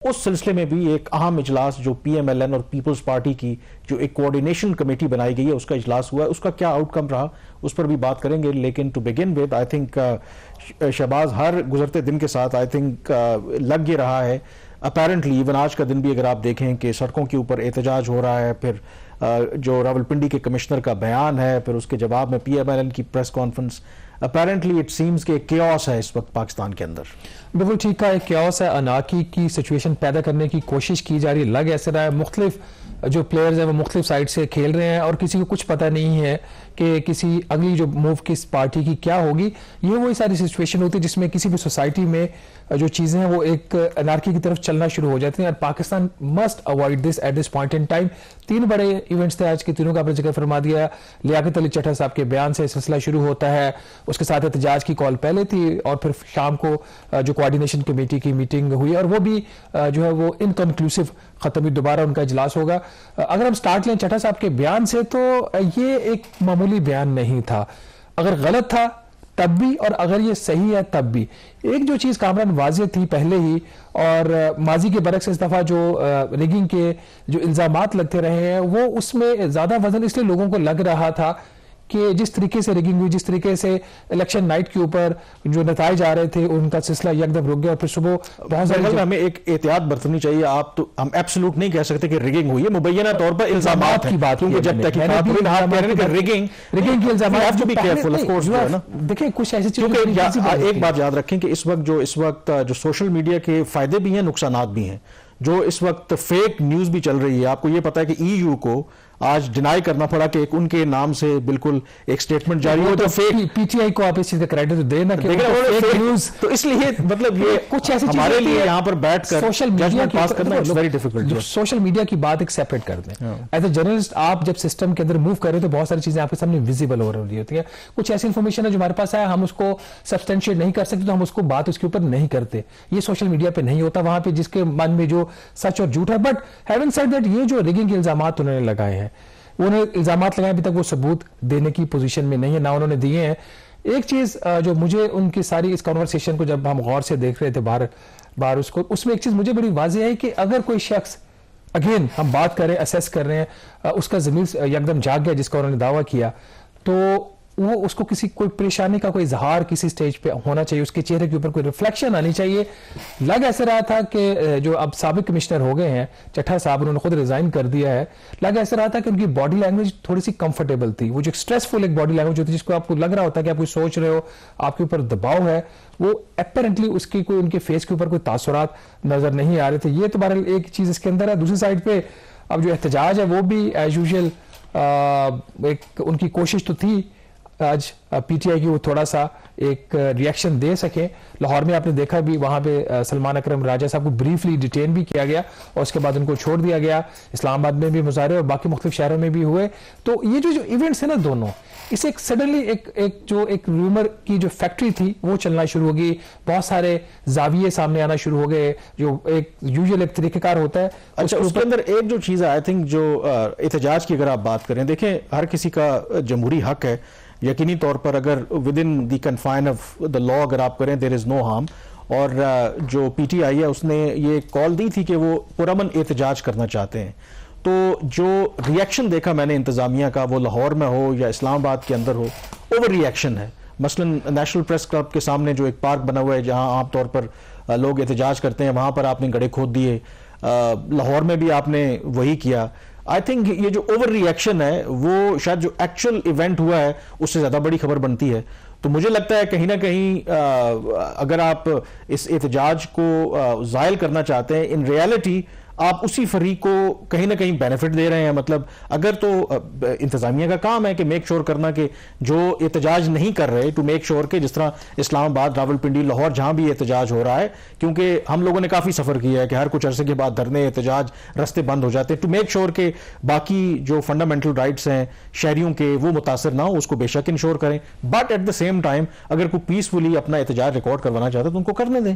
اس سلسلے میں بھی ایک اہم اجلاس جو پی ایم ایل این اور پیپلز پارٹی کی جو ایک کوارڈینیشن کمیٹی بنائی گئی ہے اس کا اجلاس ہوا ہے. اس کا کیا آؤٹ کم رہا اس پر بھی بات کریں گے. لیکن to begin with I think Shahbaz ہر گزرتے دن کے ساتھ آئی تھنک لگ یہ رہا ہے اپیرنٹلی ایون آج کا دن بھی اگر آپ دیکھیں کہ سڑکوں کے اوپر احتجاج ہو رہا ہے. پھر جو راولپنڈی کے کمشنر کا بیان ہے, پھر اس کے جواب میں پی ایم ایل این کی press conference, apparently it seems کہ کیوس ہے اس وقت پاکستان کے اندر. بالکل ٹھیک ہے, کیوس ہے, انارکی کی سچویشن پیدا کرنے کی کوشش کی جا رہی ہے. لگ ایسے رہا ہے مختلف جو پلیئرز ہیں وہ مختلف سائڈ سے کھیل رہے ہیں اور کسی کو کچھ پتہ نہیں ہے کہ کسی اگلی جو موو کس پارٹی کی کیا ہوگی. یہ وہی ساری سچویشن ہوتی ہے جس میں کسی بھی سوسائٹی میں جو چیزیں ہیں وہ ایک انارکی کی طرف چلنا شروع ہو جاتی ہیں, اور Pakistan must avoid this at this point in time. 3 بڑے ایونٹس تھے آج کے, تینوں کا آپ نے ذکر فرما دیا. لیاقت علی چٹھا صاحب کے بیان سے سلسلہ شروع ہوتا ہے, اس کے ساتھ احتجاج کی کال پہلے تھی, اور پھر شام کو جو کوارڈینیشن کمیٹی کی میٹنگ ہوئی اور وہ بھی جو ہے وہ انکنکلوسیو ختم ہوئی. دوبارہ ان کا اجلاس ہوگا. اگر ہم سٹارٹ لیں چٹھا صاحب کے بیان سے تو یہ ایک معمولی بیان نہیں تھا. اگر غلط تھا تب بھی اور اگر یہ صحیح ہے تب بھی. ایک جو چیز کامران واضح تھی پہلے ہی, اور ماضی کے برعکس اس دفعہ جو ریگنگ کے جو الزامات لگتے رہے ہیں وہ اس میں زیادہ وزن اس لیے لوگوں کو لگ رہا تھا کہ جس طریقے سے ریگنگ ہوئی, جس طریقے سے الیکشن نائٹ کے اوپر جو نتائج آ رہے تھے ان کا سلسلہ یکدم رک گیا, اور پھر صبح بہت سارے ہمیں ایک احتیاط برتنی چاہیے. آپ تو ہم ایبسولوٹ نہیں کہہ سکتے کہ ریگنگ ہوئی ہے, مبینہ طور پر الزامات کی بات, کیونکہ جب تحقیقات ہوئی ریگنگ کے الزامات دیکھیں کچھ ایسی چیزیں. ایک بات یاد رکھیں کہ اس وقت جو سوشل میڈیا کے فائدے بھی ہیں نقصانات بھی ہیں. جو اس وقت فیک نیوز بھی چل رہی ہے, آپ کو یہ پتا ہے کہ ای یو کو آج ڈینائی کرنا پڑا کہ ان کے نام سے بالکل ایک سٹیٹمنٹ جاری ہو, تو فیک پی ٹی آئی کو آپ اس چیز کا کریڈٹ تو دینا کہ فیک نیوز, تو اس لیے مطلب یہ کچھ ایسی ہمارے لیے یہاں پر بیٹھ کر سوشل میڈیا پاس کرنا it's very difficult. Social media کی بات ایک سیپریٹ کر دیں. ایز اے جرنلسٹ آپ جب سسٹم کے اندر موو کر رہے ہیں تو بہت ساری چیزیں آپ کے سامنے ویزیبل ہو رہی ہوتی ہیں. کچھ ایسی انفارمیشن ہے جو ہمارے پاس ہے, ہم اس کو سبسٹینشیٹ نہیں کر سکتے تو ہم اس کو بات اس کے اوپر نہیں کرتے. یہ سوشل میڈیا پہ نہیں ہوتا, وہاں پہ جس کے من میں جو سچ اور جھوٹ ہے. بٹ ہیونگ سیڈ دیٹ, یہ جو ریگنگ کے الزامات انہوں نے لگائے ہیں, انہوں نے الزامات لگائے, ابھی تک وہ ثبوت دینے کی پوزیشن میں نہیں ہے, نہ انہوں نے دیے ہیں. ایک چیز جو مجھے ان کی ساری اس کنورسیشن کو جب ہم غور سے دیکھ رہے تھے باہر اس میں ایک چیز مجھے بڑی واضح ہے کہ اگر کوئی شخص, اگین ہم بات کر رہے ہیں, اسیس کر رہے ہیں, اس کا ضمیر یکدم جاگ گیا جس کا انہوں نے دعویٰ کیا, تو وہ اس کو کسی کوئی پریشانی کا کوئی اظہار کسی سٹیج پہ ہونا چاہیے, اس کے چہرے کے اوپر کوئی ریفلیکشن آنی چاہیے. لگ ایسے رہا تھا کہ جو اب سابق کمشنر ہو گئے ہیں چٹھا صاحب, انہوں نے خود ریزائن کر دیا ہے. لگ ایسے رہا تھا کہ ان کی باڈی لینگویج تھوڑی سی کمفرٹیبل تھی. وہ جو اسٹریسفل ایک باڈی لینگویج ہوتی ہے جس کو آپ کو لگ رہا ہوتا ہے کہ آپ کوئی سوچ رہے ہو, آپ کے اوپر دباؤ ہے, وہ اپیرنٹلی اس کی کوئی ان کے فیس کے اوپر کوئی تاثرات نظر نہیں آ رہے تھے. یہ تو بہرحال ایک چیز اس کے اندر ہے. دوسری سائڈ پہ اب جو احتجاج ہے وہ بھی ایز یوزول ایک ان کی کوشش تو تھی آج پی ٹی آئی کی وہ تھوڑا سا ایک ریئیکشن دے سکیں. لاہور میں آپ نے دیکھا بھی, وہاں پہ سلمان اکرم راجہ صاحب کو بریفلی ڈیٹین بھی کیا گیا اور اس کے بعد ان کو چھوڑ دیا گیا. اسلام آباد میں بھی مظاہرے اور باقی مختلف شہروں میں بھی ہوئے. تو یہ جو ایونٹس ہیں نا دونوں, اسے ایک سڈنلی ایک رومر کی جو فیکٹری تھی وہ چلنا شروع ہو گئی. بہت سارے زاویے سامنے آنا شروع ہو گئے جو ایک یوزول ایک طریقہ کار ہوتا ہے. اچھا, اس کے اندر ایک جو چیز ہے آئی تھنک جو احتجاج کی اگر آپ بات کریں, دیکھیں ہر کسی کا جمہوری حق ہے یقینی طور پر, اگر within the confine of the law اگر آپ کریں دیر از نو ہارم. اور جو پی ٹی آئی ہے اس نے یہ کال دی تھی کہ وہ پرامن احتجاج کرنا چاہتے ہیں. تو جو ریئیکشن دیکھا میں نے انتظامیہ کا, وہ لاہور میں ہو یا اسلام آباد کے اندر ہو, اوور ریئیکشن ہے. مثلاً نیشنل پریس کلب کے سامنے جو ایک پارک بنا ہوا ہے جہاں عام طور پر لوگ احتجاج کرتے ہیں, وہاں پر آپ نے گڑھے کھود دیے. لاہور میں بھی آپ نے وہی کیا. آئی تھنک یہ جو اوور ریئیکشن ہے وہ شاید جو ایکچوئل ایونٹ ہوا ہے اس سے زیادہ بڑی خبر بنتی ہے. تو مجھے لگتا ہے کہیں نہ کہیں اگر آپ اس احتجاج کو زائل کرنا چاہتے ہیں, ان ریالٹی آپ اسی فریق کو کہیں نہ کہیں بینیفٹ دے رہے ہیں. مطلب اگر تو انتظامیہ کا کام ہے کہ میک شور کرنا کہ جو احتجاج نہیں کر رہے, ٹو میک شور کہ جس طرح اسلام آباد, راولپنڈی, لاہور جہاں بھی احتجاج ہو رہا ہے, کیونکہ ہم لوگوں نے کافی سفر کیا ہے کہ ہر کچھ عرصے کے بعد دھرنے, احتجاج, رستے بند ہو جاتے ہیں, ٹو میک شور کہ باقی جو فنڈامنٹل رائٹس ہیں شہریوں کے وہ متاثر نہ ہو, اس کو بے شک انشور کریں. But at the same time اگر کوئی پیسفلی اپنا احتجاج ریکارڈ کروانا چاہتا ہے تو ان کو کرنے دیں.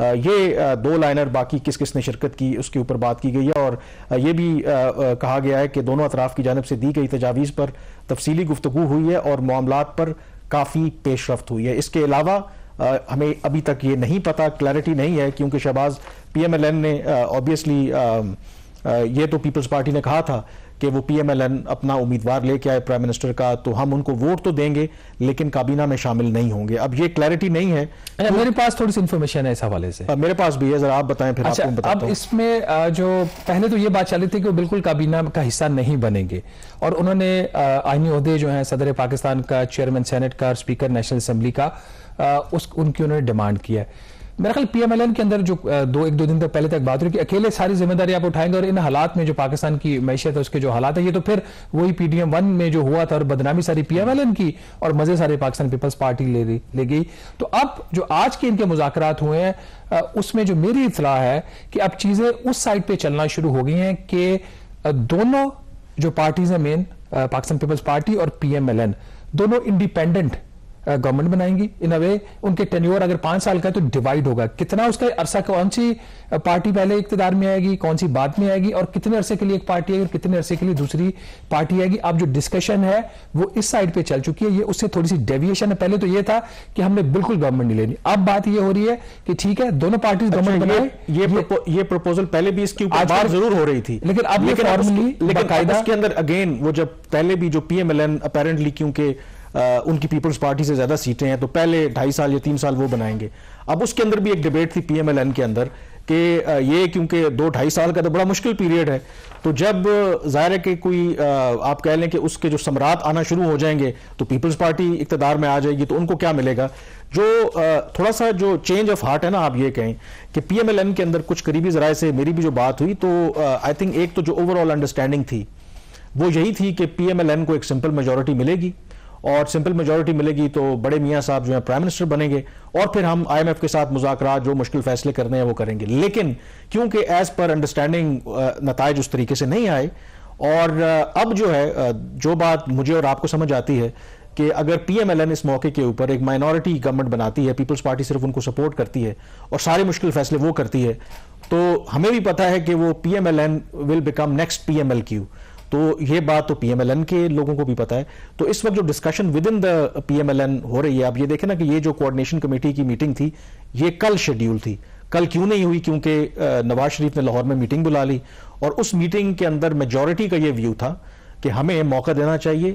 یہ 2 لائنر باقی کس کس نے شرکت کی اس کے اوپر بات کی گئی ہے، اور یہ بھی کہا گیا ہے کہ دونوں اطراف کی جانب سے دی گئی تجاویز پر تفصیلی گفتگو ہوئی ہے اور معاملات پر کافی پیش رفت ہوئی ہے۔ اس کے علاوہ ہمیں ابھی تک یہ نہیں پتا، کلیئرٹی نہیں ہے، کیونکہ Shehbaz P M L N نے آبویسلی یہ تو پیپلز پارٹی نے کہا تھا کہ وہ پی ایم ایل این اپنا امیدوار لے کے آئے پرائم منسٹر کا، تو ہم ان کو ووٹ تو دیں گے لیکن کابینہ میں شامل نہیں ہوں گے۔ اب یہ کلیئرٹی نہیں ہے۔ میرے پاس تھوڑی سی انفارمیشن ہے اس حوالے سے۔ میرے پاس بھی ہے، ذرا آپ بتائیں پھر آپ کو بتاتا ہوں۔ اب اس میں جو پہلے تو یہ بات چل رہی تھی کہ وہ بالکل کابینہ کا حصہ نہیں بنیں گے، اور انہوں نے آئینی عہدے جو ہیں صدر پاکستان کا، چیئرمین سینٹ کا، اسپیکر نیشنل اسمبلی کا، ان کی انہوں نے ڈیمانڈ کیا ہے۔ میرا خیال پی ایم ایل این کے اندر جو ایک دو دن تک پہلے تک بات ہوئی کہ اکیلے ساری ذمہ داری آپ اٹھائیں گے، اور ان حالات میں جو پاکستان کی معیشت ہے اس کے جو حالات ہیں، یہ تو پھر وہی پی ڈی ایم 1 میں جو ہوا تھا اور بدنامی ساری پی ایم ایل این کی اور مزے سارے پاکستان پیپلز پارٹی لے گئی۔ تو اب جو آج کے ان کے مذاکرات ہوئے ہیں اس میں جو میری اطلاع ہے کہ اب چیزیں اس سائڈ پہ چلنا شروع ہو گئی ہیں کہ دونوں جو پارٹیز ہیں مین، پاکستان پیپلز پارٹی اور پی ایم ایل این، دونوں انڈیپینڈنٹ گورنمنٹ بنائیں گی۔ ان اوے ان کے ٹینیور اگر 5 سال کا ہے تو ڈیوائیڈ ہوگا، کتنا اس کا عرصہ، کون سی پارٹی پہلے اقتدار میں آئے گی، کون سی بعد میں آئے گی، اور کتنے عرصے کے لیے ایک پارٹی آئے گی اور کتنے عرصے کے لیے دوسری پارٹی آئے گی۔ اب جو ڈسکشن ہے وہ اس سائڈ پہ چل چکی ہے، یہ اس سے تھوڑی سی ڈیویشن ہے۔ پہلے تو یہ تھا کہ ہم نے بالکل گورنمنٹ نہیں لینی، اب بات یہ ہو رہی ہے کہ ٹھیک ہے دونوں پارٹیز گورنمنٹ بنائیں۔ یہ پروپوزل پہلے بھی اس کی اوپر بات ضرور ہو رہی تھی، لیکن اب یہ فارملی باقاعدہ اس کے اندر اگین وہ جب پہلے بھی جو P M L N apparently کیونکہ ان کی پیپلز پارٹی سے زیادہ سیٹیں ہیں تو پہلے 2.5 سال یا 3 سال وہ بنائیں گے۔ اب اس کے اندر بھی ایک ڈیبیٹ تھی پی ایم ایل این کے اندر کہ یہ کیونکہ 2-2.5 سال کا تو بڑا مشکل پیریڈ ہے، تو جب ظاہر ہے کہ کوئی آپ کہہ لیں کہ اس کے جو ثمرات آنا شروع ہو جائیں گے تو پیپلز پارٹی اقتدار میں آ جائے گی، تو ان کو کیا ملے گا؟ جو تھوڑا سا جو چینج آف ہارٹ ہے نا، آپ یہ کہیں کہ پی ایم ایل این کے اندر کچھ قریبی ذرائع سے میری بھی جو بات ہوئی، تو آئی تھنک ایک تو جو اوور آل انڈرسٹینڈنگ تھی وہ یہی تھی کہ پی ایم ایل این کو ایک سمپل میجورٹی ملے گی، اور سمپل میجورٹی ملے گی تو بڑے میاں صاحب جو ہیں پرائم منسٹر بنیں گے، اور پھر ہم آئی ایم ایف کے ساتھ مذاکرات جو مشکل فیصلے کرنے ہیں وہ کریں گے۔ لیکن کیونکہ ایز پر انڈرسٹینڈنگ نتائج اس طریقے سے نہیں آئے، اور اب جو ہے جو بات مجھے اور آپ کو سمجھ آتی ہے کہ اگر پی ایم ایل این اس موقع کے اوپر ایک مائنورٹی گورنمنٹ بناتی ہے، پیپلز پارٹی صرف ان کو سپورٹ کرتی ہے اور سارے مشکل فیصلے وہ کرتی ہے، تو ہمیں بھی پتا ہے کہ وہ P M L N will become next P M L Q, تو یہ بات تو پی ایم ایل این کے لوگوں کو بھی پتا ہے۔ تو اس وقت جو discussion within the P M L N ہو رہی ہے، اب یہ دیکھیں نا کہ یہ جو کوآرڈینیشن کمیٹی کی میٹنگ تھی یہ کل شیڈیول تھی، کل کیوں نہیں ہوئی؟ کیونکہ نواز شریف نے لاہور میں میٹنگ بلا لی، اور اس میٹنگ کے اندر میجورٹی کا یہ ویو تھا کہ ہمیں موقع دینا چاہیے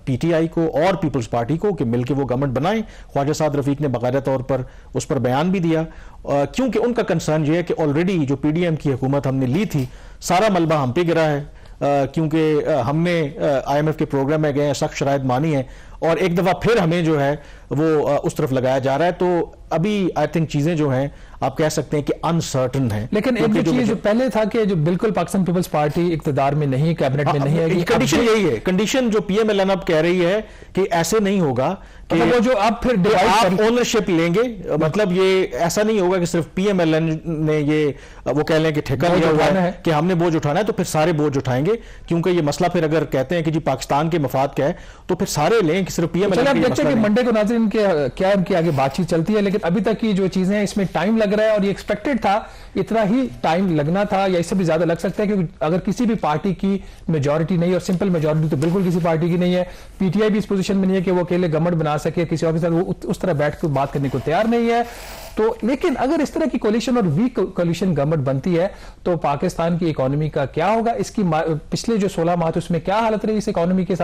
پی ٹی آئی کو اور پیپلز پارٹی کو کہ مل کے وہ گورنمنٹ بنائیں۔ خواجہ سعد رفیق نے باقاعدہ طور پر اس پر بیان بھی دیا، کیونکہ ان کا کنسرن یہ ہے کہ آلریڈی جو پی ڈی ایم کی حکومت ہم نے لی تھی، سارا ملبہ ہم پہ گرا ہے، کیونکہ ہم نے آئی ایم ایف کے پروگرام میں گئے ہیں، سخت شرائط مانی ہیں، اور ایک دفعہ پھر ہمیں جو ہے وہ اس طرف لگایا جا رہا ہے۔ تو ابھی آئی تھنک چیزیں جو ہیں آپ کہہ سکتے ہیں کہ انسرٹن ہیں۔ لیکن ایک جو چیز جو پہلے تھا کہ جو بالکل پاکستان پیپلز پارٹی اقتدار میں نہیں، کیبنٹ میں نہیں ہے، کنڈیشن یہی ہے، کنڈیشن جو پی ایم ایل این اب کہہ رہی ہے کہ ایسے نہیں ہوگا کہ وہ جو اب پھر آپ اونرشپ لیں گے، مطلب یہ ایسا نہیں ہوگا کہ صرف پی ایم ایل این نے یہ وہ کہہ لیں کہ ٹھیکہ لیا ہوا ہے کہ ہم نے بوجھ اٹھانا ہے، تو پھر سارے بوجھ اٹھائیں گے، کیونکہ یہ مسئلہ پھر اگر کہتے ہیں کہ جی پاکستان کے مفاد کیا ہے تو پھر سارے لیں کہ صرف پی ایم ایل این دیکھتے ہیں کہ منڈے کو ناظرین کیا ان کی آگے بات چیت چلتی ہے، لیکن ابھی تک کی جو چیزیں ہیں اس میں ٹائم لگ رہا ہے، اور یہ ایکسپیکٹڈ تھا اتنا ہی ٹائم لگنا تھا یا اس سے بھی زیادہ لگ سکتا ہے، کیونکہ اگر کسی بھی پارٹی کی میجورٹی نہیں، اور سمپل میجورٹی تو بالکل کسی پارٹی کی نہیں ہے، پی ٹی آئی بھی اس پوزیشن میں نہیں ہے کہ وہ اکیلے گورنمنٹ بنا سکے، کسی اور کے ساتھ وہ اس طرح بیٹھ کے بات کرنے کو تیار نہیں ہے۔ تو لیکن اگر اس طرح کی کولیشن اور ویک کولیشن گورنمنٹ بنتی ہے تو پاکستان کی اکانومی کا کیا ہوگا؟ اس کی پچھلے جو 16 ماہ اس میں کیا حالت رہی اس اکانومی کے ساتھ؟